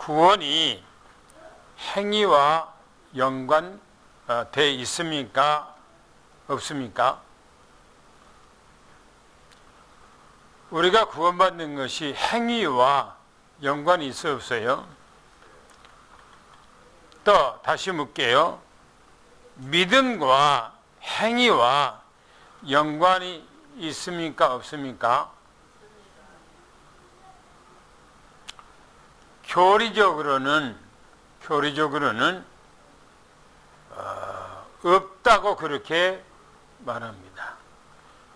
구원이 행위와 연관되어 있습니까? 없습니까? 우리가 구원받는 것이 행위와 연관이 있어 없어요? 또 다시 묻게요. 믿음과 행위와 연관이 있습니까? 없습니까? 교리적으로는 없다고 그렇게 말합니다.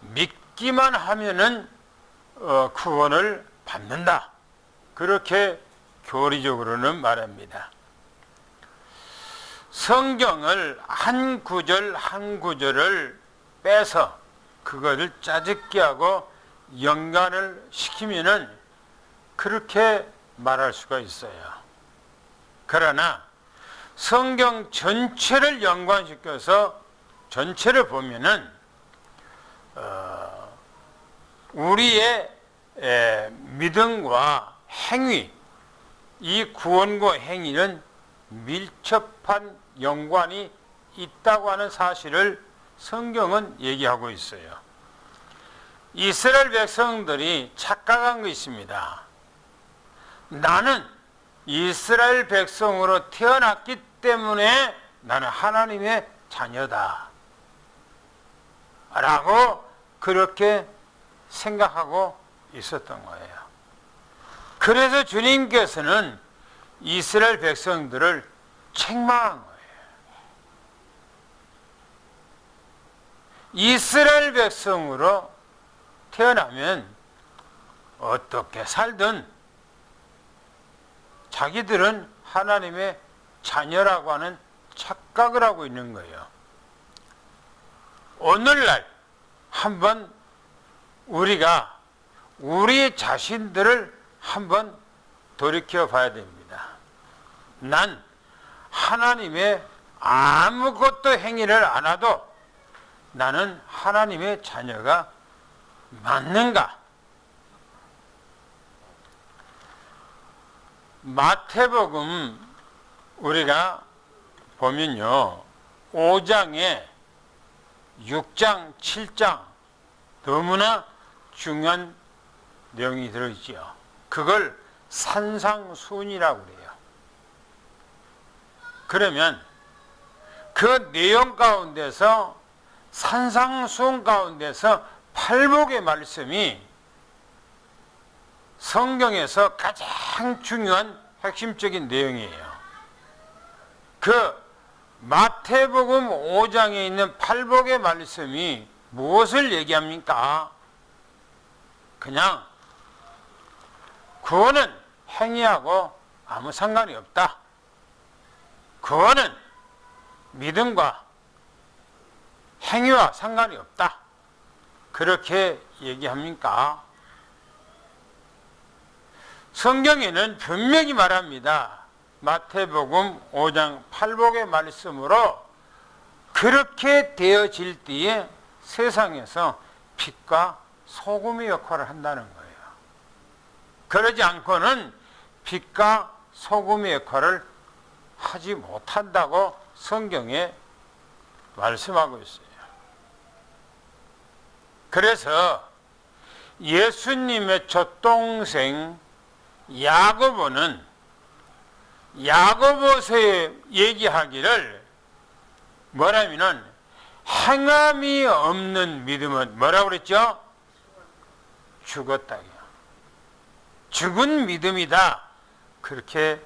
믿기만 하면은 구원을 받는다. 그렇게 교리적으로는 말합니다. 성경을 한 구절 한 구절을 빼서 그것을 짜집기 하고 연관을 시키면은 그렇게 말할 수가 있어요. 그러나 성경 전체를 연관시켜서 전체를 보면은 우리의 믿음과 행위, 이 구원과 행위는 밀접한 연관이 있다고 하는 사실을 성경은 얘기하고 있어요. 이스라엘 백성들이 착각한 것입니다. 나는 이스라엘 백성으로 태어났기 때문에 나는 하나님의 자녀다 라고 그렇게 생각하고 있었던 거예요. 그래서 주님께서는 이스라엘 백성들을 책망한 거예요. 이스라엘 백성으로 태어나면 어떻게 살든 자기들은 하나님의 자녀라고 하는 착각을 하고 있는 거예요. 오늘날 한번 우리가 우리 자신들을 한번 돌이켜 봐야 됩니다. 난 하나님의 아무것도 행위를 안 해도 나는 하나님의 자녀가 맞는가? 마태복음 우리가 보면요, 5장에 6장, 7장 너무나 중요한 내용이 들어있죠. 그걸 산상수훈이라고 그래요. 그러면 그 내용 가운데서 산상수훈 가운데서 팔복의 말씀이 성경에서 가장 중요한 핵심적인 내용이에요. 그 마태복음 5장에 있는 팔복의 말씀이 무엇을 얘기합니까? 그냥 구원은 행위하고 아무 상관이 없다. 구원은 믿음과 행위와 상관이 없다. 그렇게 얘기합니까? 성경에는 분명히 말합니다. 마태복음 5장 팔복의 말씀으로 그렇게 되어질 때에 세상에서 빛과 소금의 역할을 한다는 거예요. 그러지 않고는 빛과 소금의 역할을 하지 못한다고 성경에 말씀하고 있어요. 그래서 예수님의 젖동생 야고보는 야고보서에 얘기하기를 뭐라면은 행함이 없는 믿음은 뭐라고 그랬죠? 죽었다. 죽은 믿음이다. 그렇게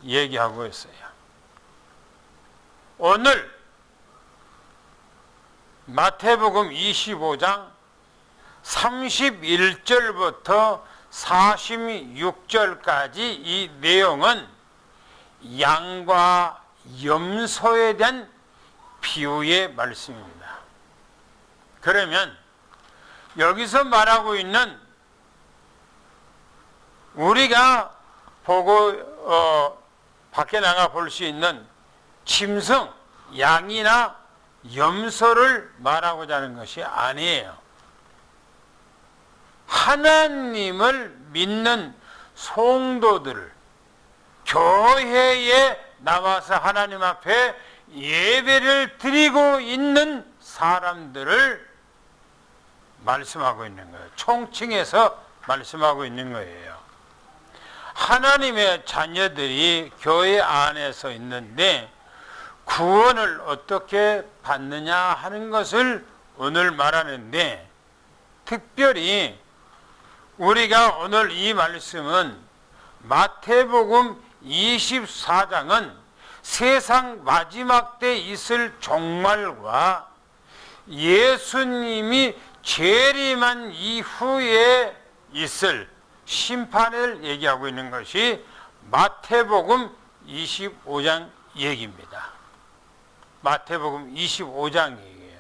얘기하고 있어요. 오늘 마태복음 25장 31절부터 46절까지 이 내용은 양과 염소에 대한 비유의 말씀입니다. 그러면 여기서 말하고 있는 우리가 보고 밖에 나가 볼 수 있는 짐승, 양이나 염소를 말하고자 하는 것이 아니에요. 하나님을 믿는 성도들, 교회에 나와서 하나님 앞에 예배를 드리고 있는 사람들을 말씀하고 있는 거예요. 총칭해서 말씀하고 있는 거예요. 하나님의 자녀들이 교회 안에서 있는데 구원을 어떻게 받느냐 하는 것을 오늘 말하는데, 특별히 우리가 오늘 이 말씀은 마태복음 24장은 세상 마지막 때 있을 종말과 예수님이 재림한 이후에 있을 심판을 얘기하고 있는 것이 마태복음 25장 얘기입니다. 마태복음 25장 얘기예요.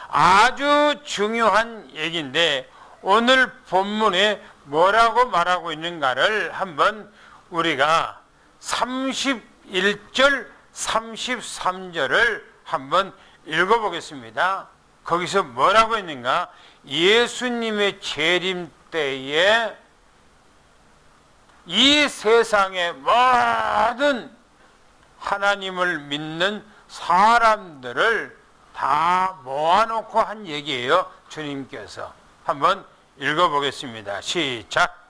아주 중요한 얘기인데 오늘 본문에 뭐라고 말하고 있는가를 한번 우리가 31절, 33절을 한번 읽어보겠습니다. 거기서 뭐라고 했는가? 예수님의 재림 때에 이 세상의 모든 하나님을 믿는 사람들을 다 모아놓고 한 얘기예요. 주님께서. 한번 읽어보겠습니다. 시작.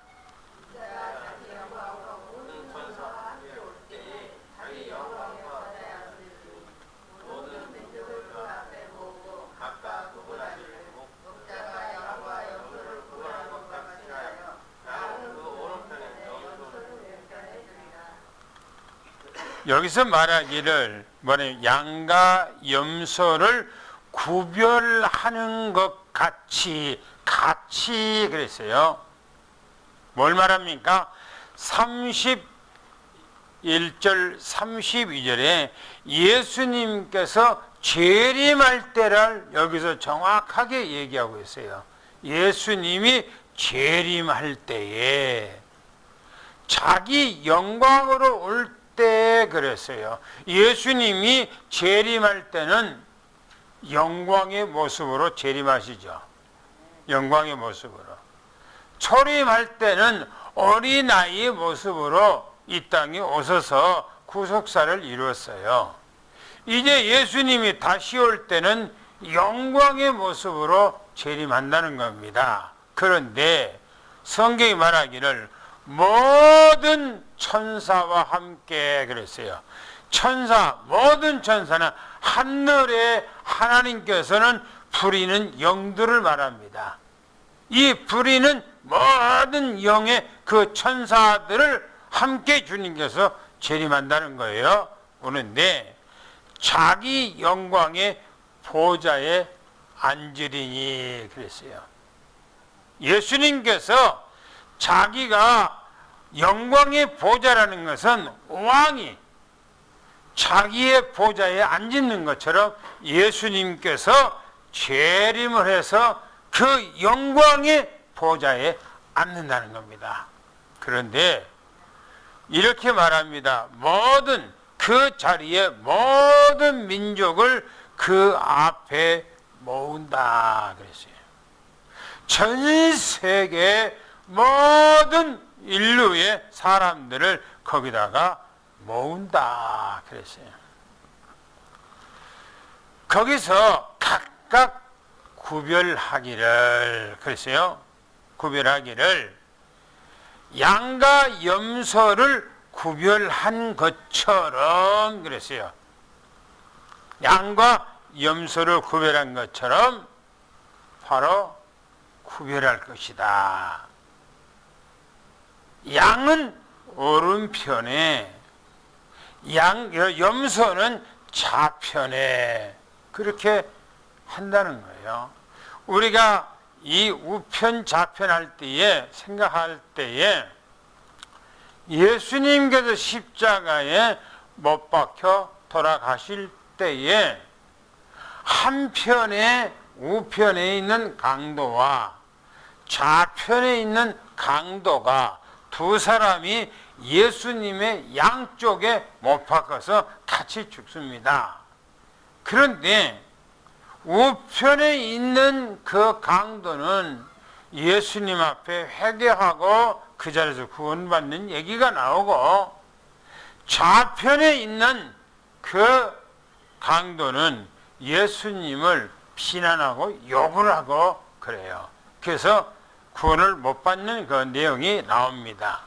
여기서 말하기를 뭐냐, 양과 염소를 구별하는 것 같이 그랬어요. 뭘 말합니까? 31절 32절에 예수님께서 재림할 때를 여기서 정확하게 얘기하고 있어요. 예수님이 재림할 때에 자기 영광으로 올 때 그랬어요. 예수님이 재림할 때는 영광의 모습으로 재림하시죠. 영광의 모습으로. 초림할 때는 어린아이의 모습으로 이 땅에 오셔서 구속사를 이루었어요. 이제 예수님이 다시 올 때는 영광의 모습으로 재림한다는 겁니다. 그런데 성경이 말하기를 모든 천사와 함께 그랬어요. 모든 천사는 하늘에 하나님께서는 부리는 영들을 말합니다. 이 부리는 모든 영의 그 천사들을 함께 주님께서 재림한다는 거예요. 오는데 자기 영광의 보좌에 앉으리니 그랬어요. 예수님께서 자기가 영광의 보좌라는 것은 왕이 자기의 보좌에 앉는 것처럼 예수님께서 재림을 해서 그 영광의 보좌에 앉는다는 겁니다. 그런데 이렇게 말합니다. 모든 그 자리에 모든 민족을 그 앞에 모은다 그랬어요. 전 세계 모든 인류의 사람들을 거기다가 모은다 그랬어요. 거기서 각각 구별하기를 그랬어요. 구별하기를 양과 염소를 구별한 것처럼 그랬어요. 양과 염소를 구별한 것처럼 바로 구별할 것이다. 양은 오른편에, 염소는 좌편에 그렇게 한다는 거예요. 우리가 이 우편 좌편 할 때에 생각할 때에 예수님께서 십자가에 못 박혀 돌아가실 때에 한편에 우편에 있는 강도와 좌편에 있는 강도가 두 사람이 예수님의 양쪽에 못 박혀서 같이 죽습니다. 그런데 우편에 있는 그 강도는 예수님 앞에 회개하고 그 자리에서 구원받는 얘기가 나오고 좌편에 있는 그 강도는 예수님을 비난하고 욕을 하고 그래요. 그래서 구원을 못 받는 그 내용이 나옵니다.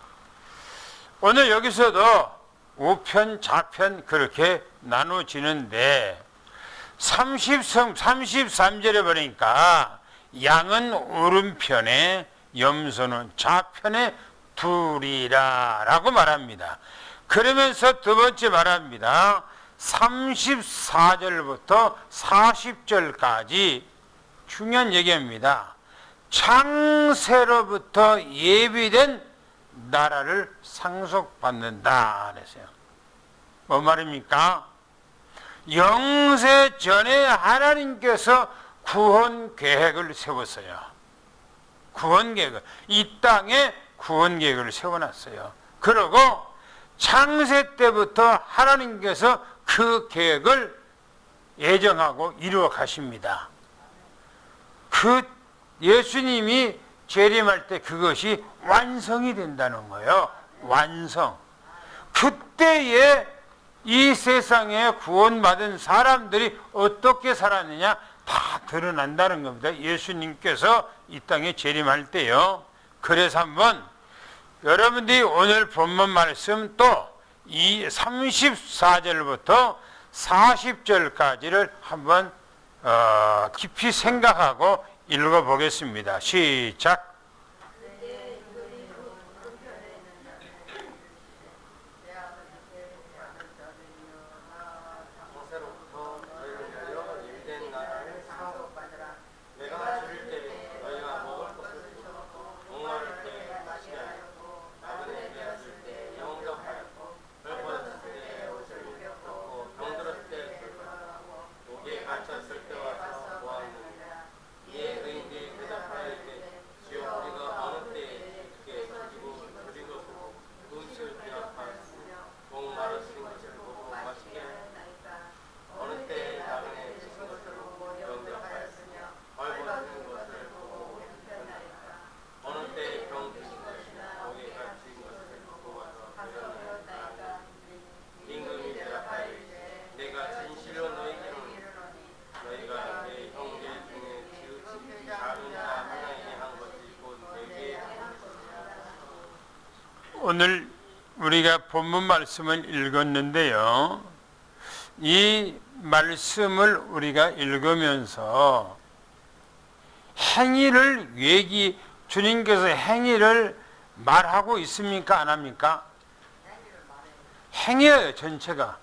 오늘 여기서도 우편, 좌편 그렇게 나누어지는데 33절에 보니까 양은 오른편에 염소는 좌편에 두리라 라고 말합니다. 그러면서 두 번째 말합니다. 34절부터 40절까지 중요한 얘기입니다. 창세로부터 예비된 나라를 상속받는다 그랬어요. 뭐 말입니까? 영세 전에 하나님께서 구원 계획을 세웠어요. 구원 계획을, 이 땅에 구원 계획을 세워놨어요. 그리고 창세 때부터 하나님께서 그 계획을 예정하고 이루어 가십니다. 그 예수님이 재림할 때 그것이 완성이 된다는 거예요. 완성. 그때에 이 세상에 구원받은 사람들이 어떻게 살았느냐 다 드러난다는 겁니다. 예수님께서 이 땅에 재림할 때요. 그래서 한번 여러분들이 오늘 본문 말씀 또 이 34절부터 40절까지를 한번 깊이 생각하고 읽어보겠습니다. 시작. 오늘 우리가 본문 말씀을 읽었는데요. 이 말씀을 우리가 읽으면서 행위를 주님께서 행위를 말하고 있습니까? 안 합니까? 행위예요. 전체가.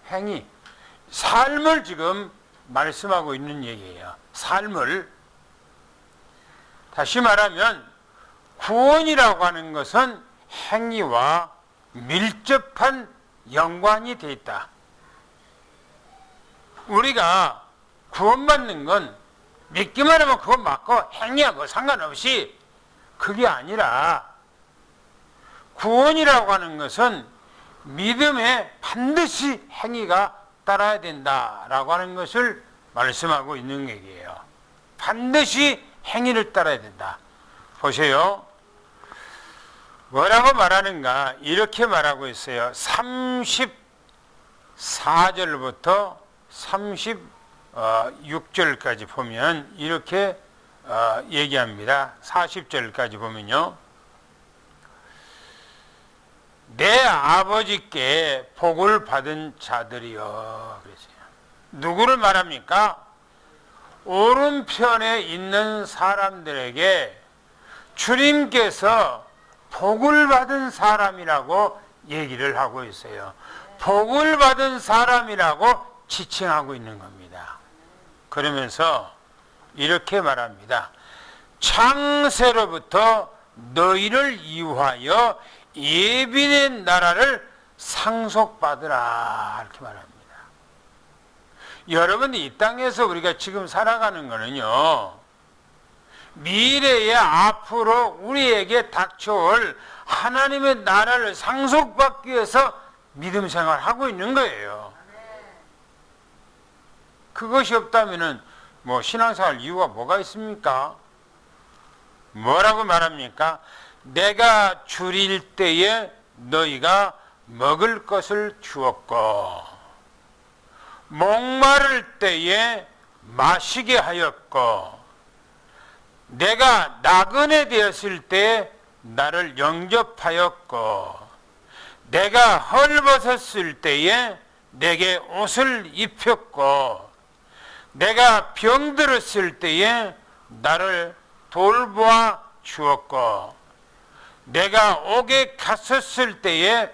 행위. 삶을 지금 말씀하고 있는 얘기예요. 삶을. 다시 말하면 구원이라고 하는 것은 행위와 밀접한 연관이 되어 있다. 우리가 구원받는 건 믿기만 하면 그거 맞고 행위하고 상관없이 그게 아니라 구원이라고 하는 것은 믿음에 반드시 행위가 따라야 된다라고 하는 것을 말씀하고 있는 얘기예요. 반드시 행위를 따라야 된다. 보세요. 뭐라고 말하는가? 이렇게 말하고 있어요. 34절부터 36절까지 보면 이렇게 얘기합니다. 40절까지 보면요. 내 아버지께 복을 받은 자들이여. 그랬어요. 누구를 말합니까? 오른편에 있는 사람들에게 주님께서 복을 받은 사람이라고 얘기를 하고 있어요. 복을 받은 사람이라고 지칭하고 있는 겁니다. 그러면서 이렇게 말합니다. 창세로부터 너희를 이유하여 예비된 나라를 상속받으라. 이렇게 말합니다. 여러분, 이 땅에서 우리가 지금 살아가는 거는요, 미래에 앞으로 우리에게 닥쳐올 하나님의 나라를 상속받기 위해서 믿음 생활하고 있는 거예요. 그것이 없다면은 뭐 신앙생활 이유가 뭐가 있습니까? 뭐라고 말합니까? 내가 줄일 때에 너희가 먹을 것을 주었고 목마를 때에 마시게 하였고 내가 나그네 되었을 때 나를 영접하였고 내가 헐벗었을 때에 내게 옷을 입혔고 내가 병들었을 때에 나를 돌보아 주었고 내가 옥에 갇혔을 때에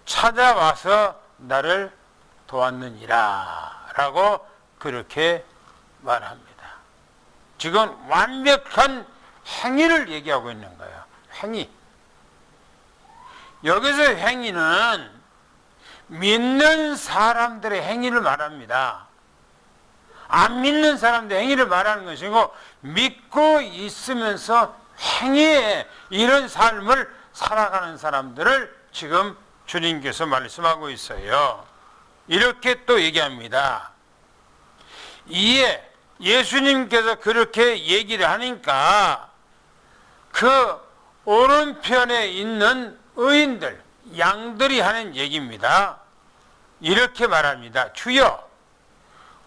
찾아와서 나를 도왔느니라 라고 그렇게 말합니다. 지금 완벽한 행위를 얘기하고 있는 거예요. 행위. 여기서 행위는 믿는 사람들의 행위를 말합니다. 안 믿는 사람들의 행위를 말하는 것이고 믿고 있으면서 행위에 이런 삶을 살아가는 사람들을 지금 주님께서 말씀하고 있어요. 이렇게 또 얘기합니다. 이에 예수님께서 그렇게 얘기를 하니까 그 오른편에 있는 의인들, 양들이 하는 얘기입니다. 이렇게 말합니다. 주여,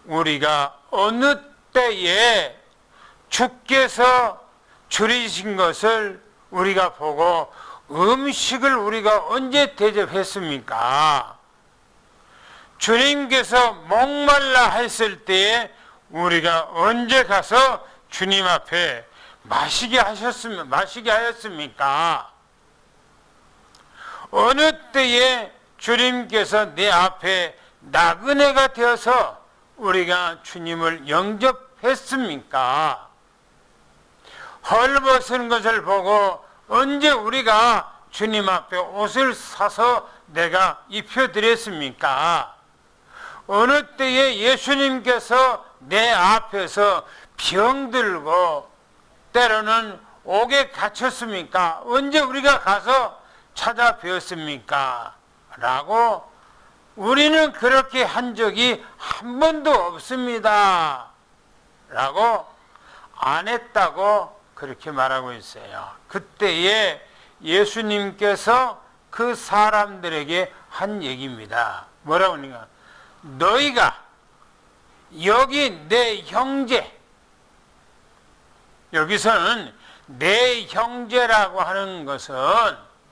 우리가 어느 때에 주께서 줄이신 것을 우리가 보고 음식을 우리가 언제 대접했습니까? 주님께서 목말라 했을 때에 우리가 언제 가서 주님 앞에 마시게 하였습니까? 어느 때에 주님께서 내 앞에 나그네가 되어서 우리가 주님을 영접했습니까? 헐벗은 것을 보고 언제 우리가 주님 앞에 옷을 사서 내가 입혀드렸습니까? 어느 때에 예수님께서 내 앞에서 병들고 때로는 옥에 갇혔습니까? 언제 우리가 가서 찾아뵈었습니까? 라고 우리는 그렇게 한 적이 한 번도 없습니다. 라고 안 했다고 그렇게 말하고 있어요. 그때에 예수님께서 그 사람들에게 한 얘기입니다. 뭐라고 하니까 너희가 여기 내 형제, 여기서는 내 형제라고 하는 것은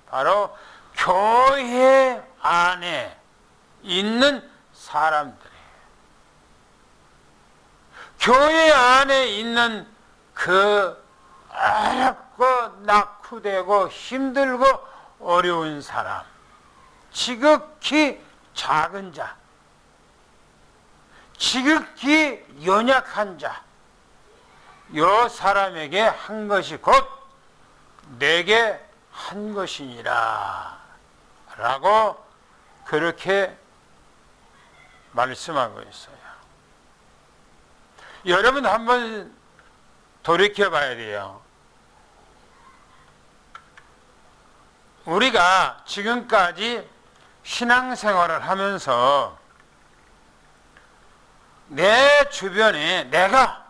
바로 교회 안에 있는 사람들이에요. 교회 안에 있는 그 어렵고 낙후되고 힘들고 어려운 사람, 지극히 작은 자, 지극히 연약한 자, 요 사람에게 한 것이 곧 내게 한 것이니라 라고 그렇게 말씀하고 있어요. 여러분 한번 돌이켜 봐야 돼요. 우리가 지금까지 신앙생활을 하면서 내 주변에 내가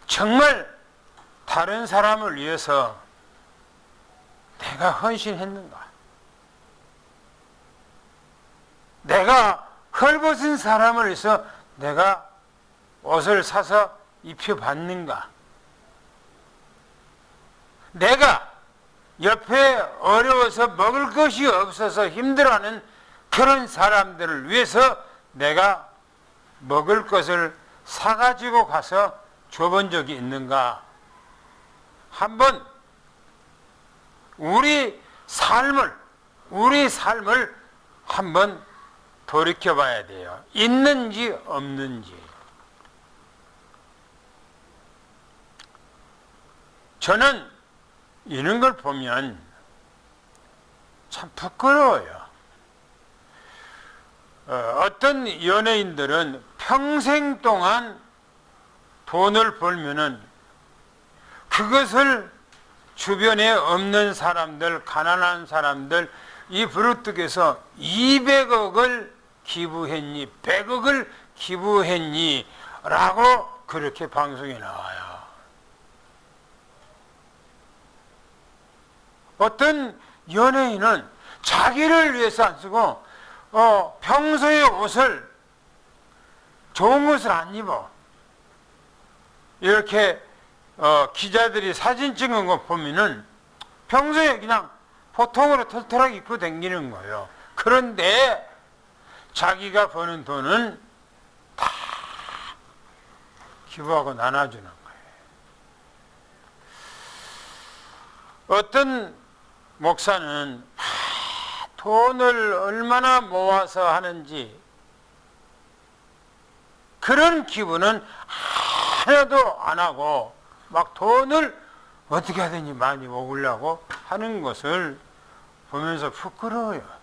정말 다른 사람을 위해서 내가 헌신했는가? 내가 헐벗은 사람을 위해서 내가 옷을 사서 입혀봤는가? 내가 옆에 어려워서 먹을 것이 없어서 힘들어하는 그런 사람들을 위해서 내가 먹을 것을 사가지고 가서 줘본 적이 있는가? 한번 우리 삶을 한번 돌이켜 봐야 돼요. 있는지 없는지. 저는 이런 걸 보면 참 부끄러워요. 어떤 연예인들은 평생 동안 돈을 벌면은 그것을 주변에 없는 사람들, 가난한 사람들, 이 부르뜨에서 200억을 기부했니, 100억을 기부했니 라고 그렇게 방송에 나와요. 어떤 연예인은 자기를 위해서 안 쓰고 평소에 옷을 좋은 것을 안 입어. 이렇게 기자들이 사진 찍은 거 보면은 평소에 그냥 보통으로 털털하게 입고 다니는 거예요. 그런데 자기가 버는 돈은 다 기부하고 나눠주는 거예요. 어떤 목사는 돈을 얼마나 모아서 하는지 그런 기부는 하나도 안 하고 막 돈을 어떻게 하든지 많이 모으려고 하는 것을 보면서 부끄러워요.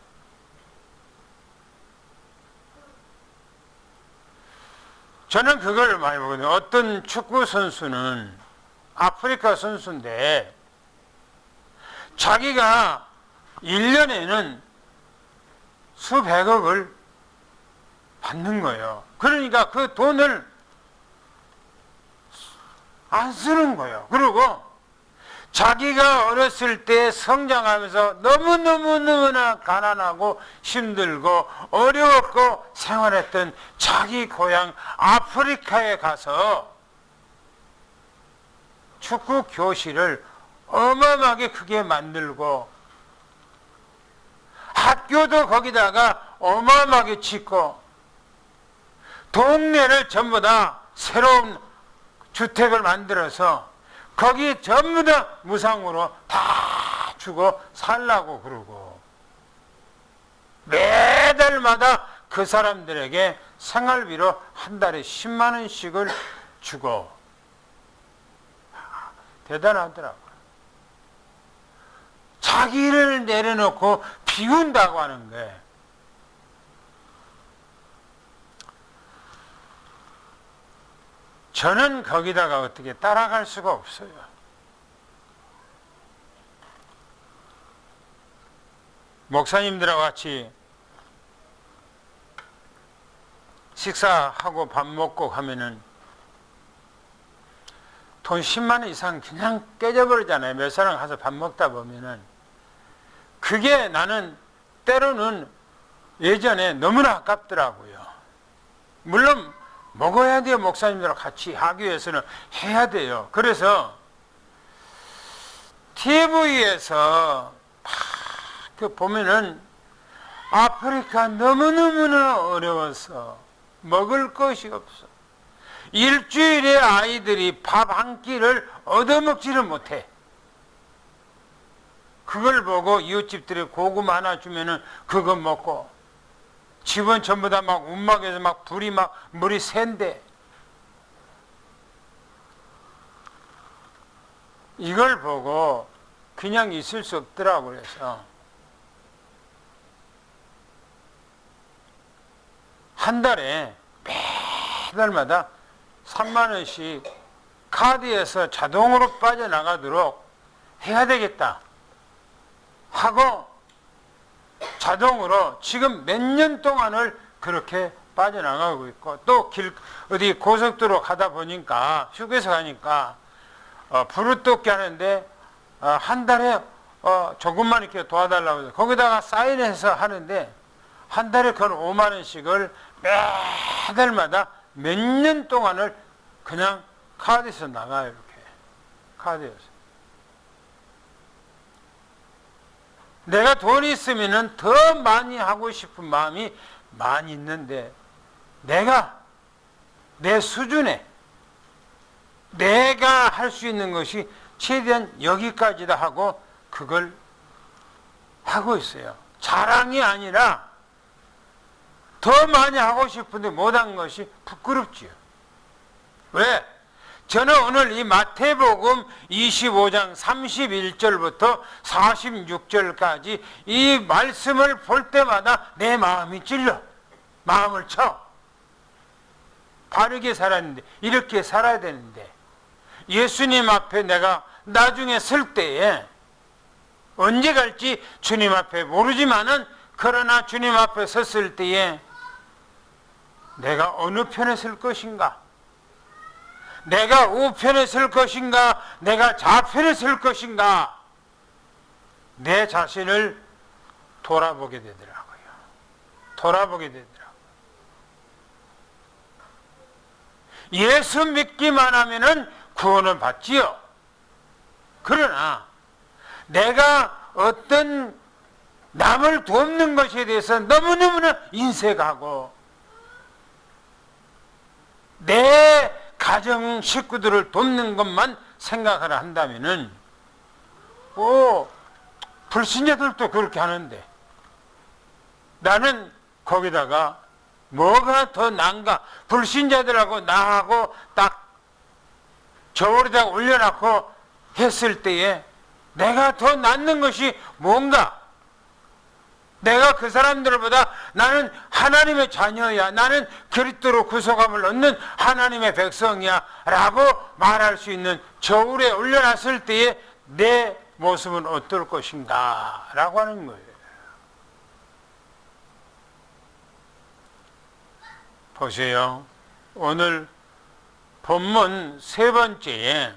저는 그걸 많이 보거든요. 어떤 축구 선수는 아프리카 선수인데 자기가 1년에는 수백억을 받는 거예요. 그러니까 그 돈을 안 쓰는 거예요. 그리고 자기가 어렸을 때 성장하면서 너무너무나 가난하고 힘들고 어려웠고 생활했던 자기 고향 아프리카에 가서 축구 교실을 어마어마하게 크게 만들고 학교도 거기다가 어마어마하게 짓고 동네를 전부 다 새로운 주택을 만들어서 거기 전부 다 무상으로 다 주고 살라고 그러고 매달마다 그 사람들에게 생활비로 한 달에 10만 원씩을 주고 대단하더라고요. 자기를 내려놓고 비운다고 하는 거예요. 저는 거기다가 어떻게 따라갈 수가 없어요. 목사님들하고 같이 식사하고 밥 먹고 가면은 돈 10만 원 이상 그냥 깨져버리잖아요. 몇 사람 가서 밥 먹다 보면은. 그게 나는 때로는 예전에 너무나 아깝더라고요. 물론 먹어야 돼요. 목사님들하고 같이 하기 위해서는 해야 돼요. 그래서 TV에서 그 보면은 아프리카 너무너무나 어려워서 먹을 것이 없어. 일주일에 아이들이 밥 한 끼를 얻어먹지를 못해. 그걸 보고 이웃집들이 고구마 하나 주면은 그거 먹고 집은 전부 다 막 움막에서 막 불이 막 물이 샌데 이걸 보고 그냥 있을 수 없더라고. 그래서 한 달에 매달마다 3만 원씩 카드에서 자동으로 빠져나가도록 해야 되겠다 하고 자동으로 지금 몇 년 동안을 그렇게 빠져나가고 있고 또 어디 고속도로 가다 보니까 휴게소 가니까 부르토끼 하는데 한 달에 조금만 이렇게 도와달라고 해서 거기다가 사인해서 하는데 한 달에 그건 5만 원씩을 매달마다 몇 년 동안을 그냥 카드에서 나가요. 이렇게 카드에서. 내가 돈이 있으면은 더 많이 하고 싶은 마음이 많이 있는데 내가 내 수준에 내가 할 수 있는 것이 최대한 여기까지다 하고 그걸 하고 있어요. 자랑이 아니라 더 많이 하고 싶은데 못한 것이 부끄럽지요. 왜? 저는 오늘 이 마태복음 25장 31절부터 46절까지 이 말씀을 볼 때마다 내 마음이 찔러. 마음을 쳐. 바르게 살았는데, 이렇게 살아야 되는데, 예수님 앞에 내가 나중에 설 때에 언제 갈지 주님 앞에 모르지만은 그러나 주님 앞에 섰을 때에 내가 어느 편에 설 것인가? 내가 우편에 설 것인가? 내가 좌편에 설 것인가? 내 자신을 돌아보게 되더라고요. 돌아보게 되더라고요. 예수 믿기만 하면은 구원을 받지요. 그러나 내가 어떤 남을 돕는 것에 대해서 너무너무나 인색하고 내 가정 식구들을 돕는 것만 생각을 한다면은 불신자들도 그렇게 하는데 나는 거기다가 뭐가 더 난가? 불신자들하고 나하고 딱 저울에다가 올려놓고 했을 때에 내가 더 낫는 것이 뭔가? 내가 그 사람들보다 나는 하나님의 자녀야. 나는 그리스도로 구속함을 얻는 하나님의 백성이야. 라고 말할 수 있는 저울에 올려놨을 때에 내 모습은 어떨 것인가? 라고 하는 거예요. 보세요. 오늘 본문 세 번째에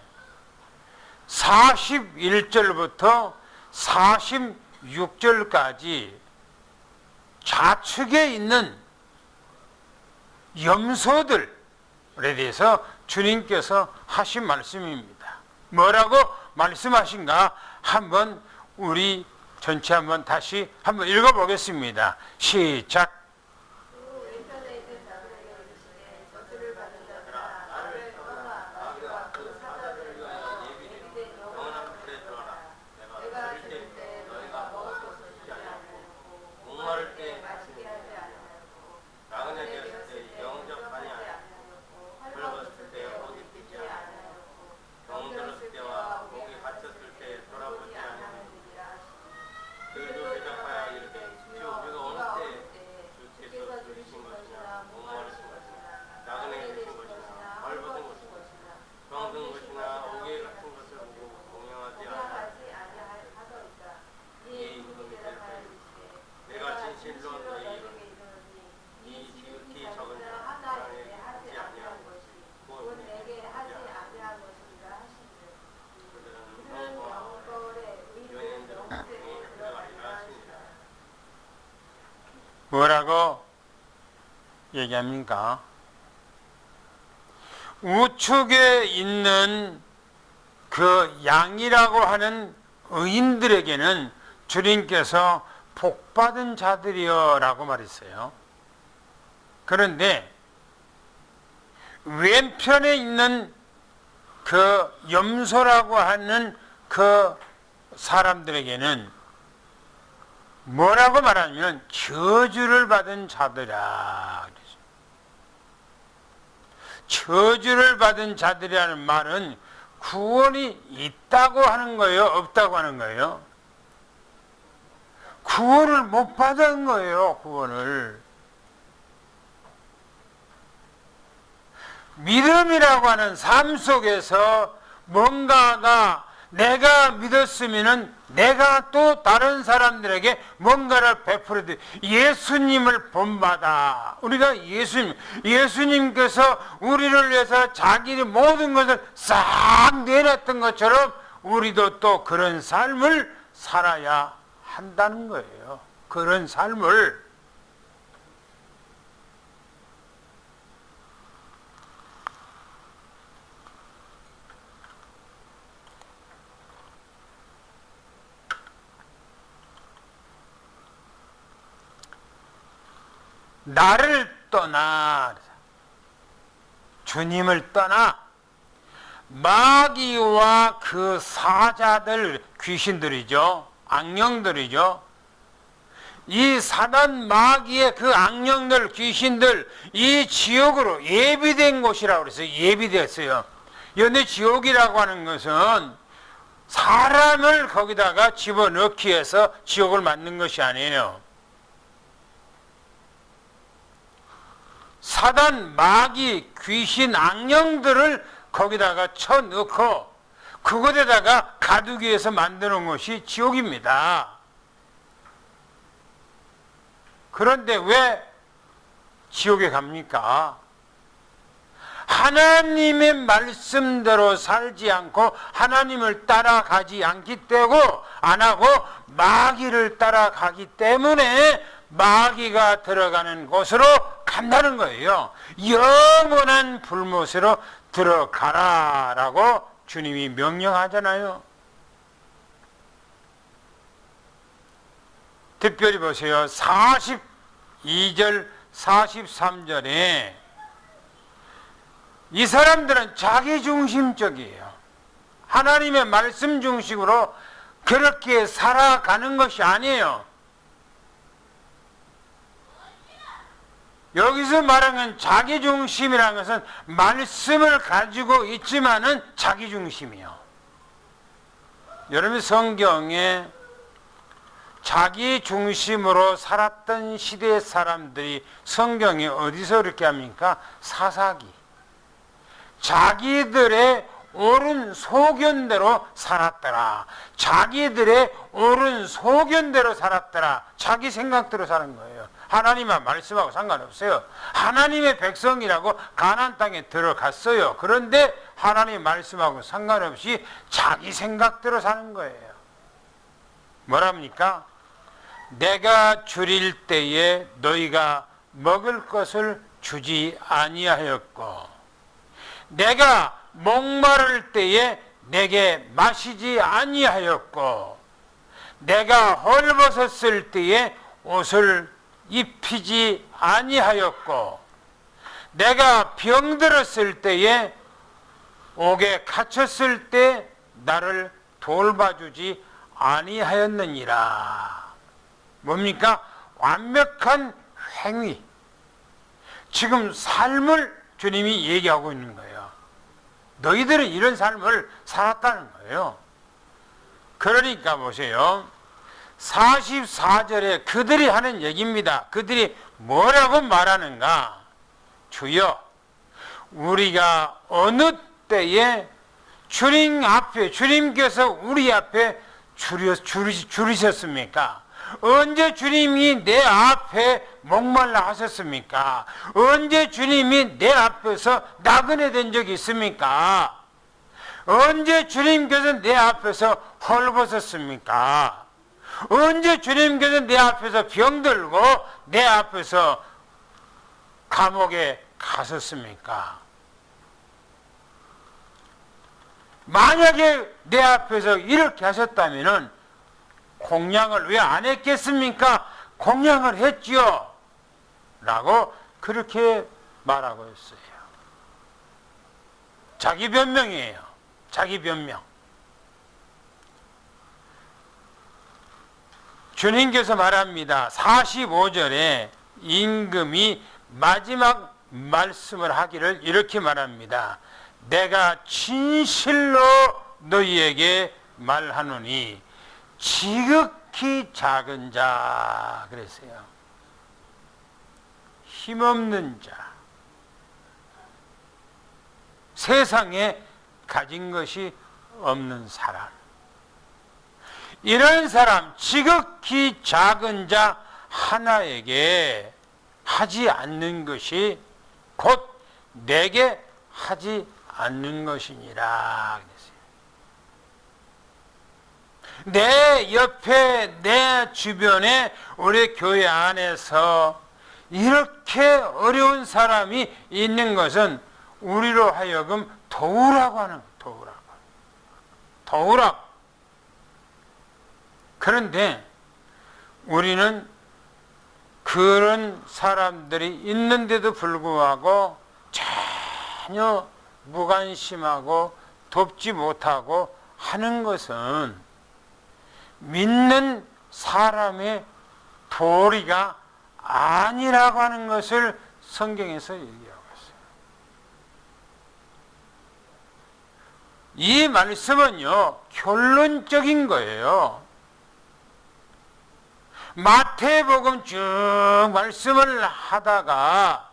41절부터 46절까지 좌측에 있는 염소들에 대해서 주님께서 하신 말씀입니다. 뭐라고 말씀하신가? 한번 우리 전체 한번 다시 한번 읽어보겠습니다. 시작. 뭐라고 얘기합니까? 우측에 있는 그 양이라고 하는 의인들에게는 주님께서 복받은 자들이여 라고 말했어요. 그런데 왼편에 있는 그 염소라고 하는 그 사람들에게는 뭐라고 말하냐면 저주를 받은 자들이라. 저주를 받은 자들이라는 말은 구원이 있다고 하는 거예요? 없다고 하는 거예요? 구원을 못 받은 거예요. 구원을. 믿음이라고 하는 삶 속에서 뭔가가 내가 믿었으면은 내가 또 다른 사람들에게 뭔가를 베풀어야 돼. 예수님을 본받아. 우리가 예수님께서 우리를 위해서 자기의 모든 것을 싹 내렸던 것처럼 우리도 또 그런 삶을 살아야 한다는 거예요. 그런 삶을. 나를 떠나, 주님을 떠나 마귀와 그 사자들, 귀신들이죠. 악령들이죠. 이 사단 마귀의 그 악령들, 귀신들, 이 지옥으로 예비된 곳이라고 그랬어요. 예비됐어요. 그런데 지옥이라고 하는 것은 사람을 거기다가 집어넣기 위해서 지옥을 만든 것이 아니에요. 사단, 마귀, 귀신, 악령들을 거기다가 쳐넣고 그곳에다가 가두기 위해서 만드는 것이 지옥입니다. 그런데 왜 지옥에 갑니까? 하나님의 말씀대로 살지 않고 하나님을 따라가지 않기 때문에 안 하고 마귀를 따라가기 때문에 마귀가 들어가는 곳으로 간다는 거예요. 영원한 불못으로 들어가라라고 주님이 명령하잖아요. 특별히 보세요. 42절 43절에 이 사람들은 자기중심적이에요. 하나님의 말씀 중심으로 그렇게 살아가는 것이 아니에요. 여기서 말하는 자기중심이라는 것은 말씀을 가지고 있지만은 자기중심이요. 여러분 성경에 자기중심으로 살았던 시대의 사람들이 성경에 어디서 그렇게 합니까? 사사기. 자기들의 옳은 소견대로 살았더라. 자기들의 옳은 소견대로 살았더라. 자기 생각대로 사는 거예요. 하나님만 말씀하고 상관없어요. 하나님의 백성이라고 가나안 땅에 들어갔어요. 그런데 하나님 말씀하고 상관없이 자기 생각대로 사는 거예요. 뭐랍니까? 내가 줄일 때에 너희가 먹을 것을 주지 아니하였고 내가 목마를 때에 내게 마시지 아니하였고 내가 헐벗었을 때에 옷을 입히지 아니하였고 내가 병들었을 때에 옥에 갇혔을 때 나를 돌봐주지 아니하였느니라. 뭡니까? 완벽한 행위. 지금 삶을 주님이 얘기하고 있는 거예요. 너희들은 이런 삶을 살았다는 거예요. 그러니까 보세요. 44절에 그들이 하는 얘기입니다. 그들이 뭐라고 말하는가? 주여, 우리가 어느 때에 주님 앞에, 주님께서 우리 앞에 줄이셨습니까? 언제 주님이 내 앞에 목말라 하셨습니까? 언제 주님이 내 앞에서 나그네 된 적이 있습니까? 언제 주님께서 내 앞에서 헐벗었습니까? 언제 주님께서 내 앞에서 병들고 내 앞에서 감옥에 가셨습니까? 만약에 내 앞에서 이렇게 하셨다면 공양을 왜 안 했겠습니까? 공양을 했지요. 라고 그렇게 말하고 있어요. 자기 변명이에요. 자기 변명. 주님께서 말합니다. 45절에 임금이 마지막 말씀을 하기를 이렇게 말합니다. 내가 진실로 너희에게 말하노니 지극히 작은 자 그랬어요. 힘없는 자, 세상에 가진 것이 없는 사람, 이런 사람 지극히 작은 자 하나에게 하지 않는 것이 곧 내게 하지 않는 것이니라. 내 옆에 내 주변에 우리 교회 안에서 이렇게 어려운 사람이 있는 것은 우리로 하여금 도우라고 하는 거예요. 도우라고. 그런데 우리는 그런 사람들이 있는데도 불구하고 전혀 무관심하고 돕지 못하고 하는 것은 믿는 사람의 도리가 아니라고 하는 것을 성경에서 얘기하고 있어요. 이 말씀은요, 결론적인 거예요. 마태복음 쭉 말씀을 하다가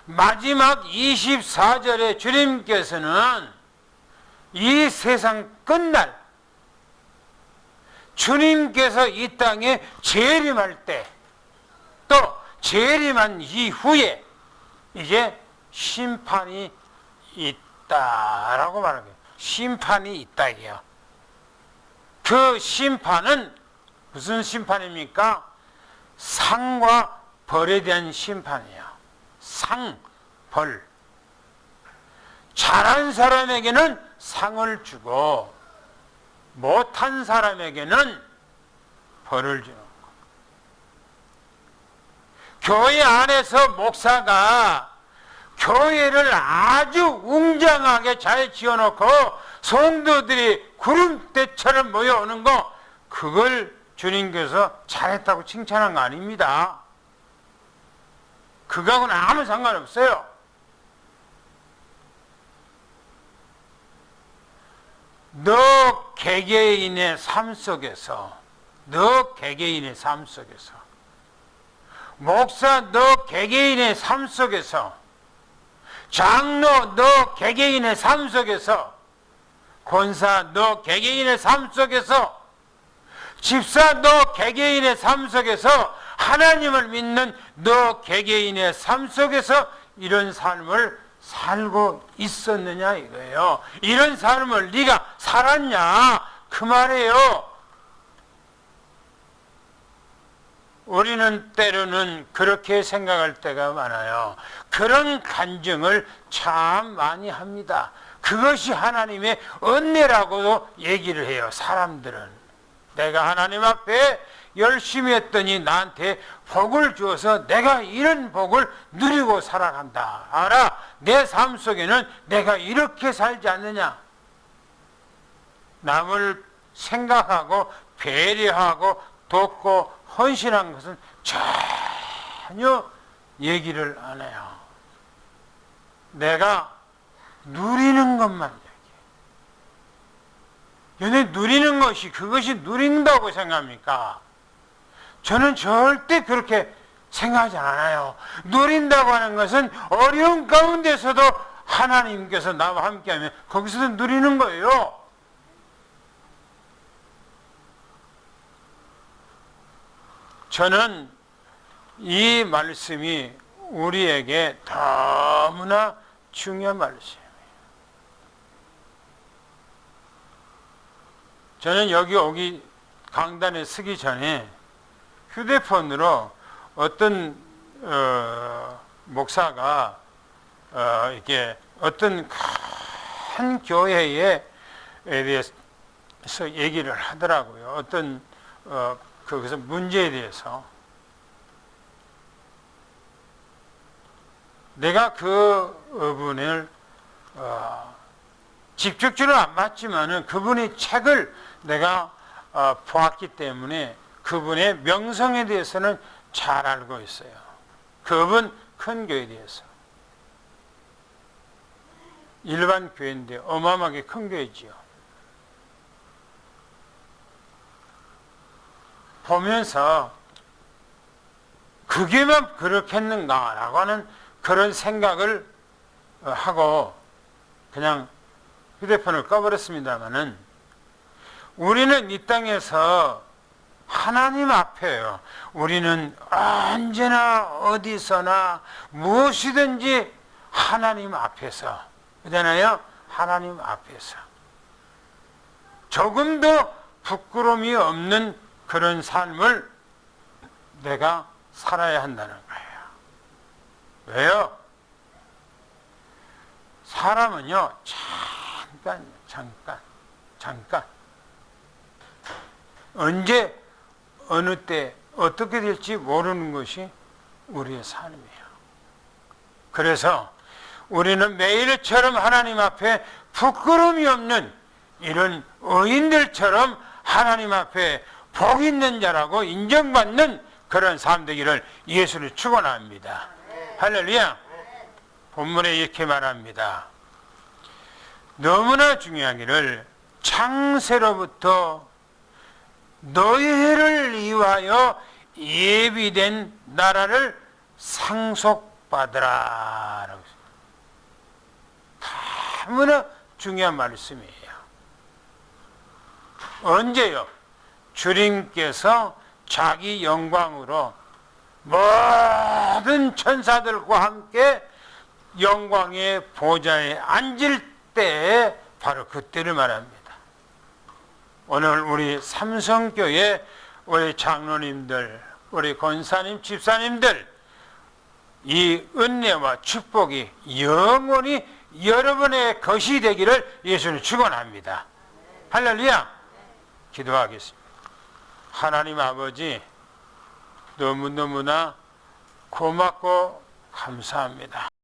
마지막 24절에 주님께서는 이 세상 끝날 주님께서 이 땅에 재림할 때 또 재림한 이후에 이제 심판이 있다라고 말하는 거예요. 심판이 있다 이게요. 그 심판은 무슨 심판입니까? 상과 벌에 대한 심판이에요. 상, 벌. 잘한 사람에게는 상을 주고 못한 사람에게는 벌을 주는 거. 교회 안에서 목사가 교회를 아주 웅장하게 잘 지어놓고 성도들이 구름대처럼 모여오는 거, 그걸 주님께서 잘했다고 칭찬한 거 아닙니다. 그거하고는 아무 상관없어요. 너 개개인의 삶 속에서, 너 개개인의 삶 속에서, 목사 너 개개인의 삶 속에서, 장로 너 개개인의 삶 속에서, 권사 너 개개인의 삶 속에서, 집사 너 개개인의 삶 속에서, 하나님을 믿는 너 개개인의 삶 속에서 이런 삶을 살고 있었느냐 이거예요. 이런 삶을 네가 살았냐 그 말이에요. 우리는 때로는 그렇게 생각할 때가 많아요. 그런 간증을 참 많이 합니다. 그것이 하나님의 은혜라고도 얘기를 해요. 사람들은 내가 하나님 앞에 열심히 했더니 나한테 복을 주어서 내가 이런 복을 누리고 살아간다. 알아, 내 삶 속에는 내가 이렇게 살지 않느냐. 남을 생각하고 배려하고 돕고 헌신한 것은 전혀 얘기를 안 해요. 내가 누리는 것만 얘기해. 근데 누리는 것이 그것이 누린다고 생각합니까? 저는 절대 그렇게 생각하지 않아요. 누린다고 하는 것은 어려운 가운데서도 하나님께서 나와 함께하면 거기서도 누리는 거예요. 저는 이 말씀이 우리에게 너무나 중요한 말씀이에요. 저는 여기 오기 강단에 서기 전에 휴대폰으로 어떤 목사가 이렇게 어떤 큰 교회에 대해서 얘기를 하더라고요. 어떤 거기서 문제에 대해서. 내가 그분을 직접적으로 안 봤지만은 그분의 책을 내가 보았기 때문에 그분의 명성에 대해서는 잘 알고 있어요. 그분 큰 교회에 대해서. 일반 교회인데 어마어마하게 큰 교회지요. 보면서 그게만 그렇겠는가라고 하는 그런 생각을 하고 그냥 휴대폰을 꺼버렸습니다마는, 우리는 이 땅에서 하나님 앞에요. 우리는 언제나 어디서나 무엇이든지 하나님 앞에서, 그러잖아요. 하나님 앞에서 조금도 부끄러움이 없는 그런 삶을 내가 살아야 한다는 거예요. 왜요? 사람은요, 잠깐 언제 어느 때 어떻게 될지 모르는 것이 우리의 삶이에요. 그래서 우리는 매일처럼 하나님 앞에 부끄러움이 없는 이런 의인들처럼 하나님 앞에 복 있는 자라고 인정받는 그런 삶 되기를 예수를 축원합니다. 할렐루야. 본문에 이렇게 말합니다. 너무나 중요하기를 창세로부터 너희를 위하여 예비된 나라를 상속받으라. 너무나 중요한 말씀이에요. 언제요? 주님께서 자기 영광으로 모든 천사들과 함께 영광의 보좌에 앉을 때 바로 그때를 말합니다. 오늘 우리 삼성교회 우리 장로님들, 우리 권사님, 집사님들 이 은혜와 축복이 영원히 여러분의 것이 되기를 예수님 축원합니다. 할렐루야. 기도하겠습니다. 하나님 아버지, 너무너무나 고맙고 감사합니다.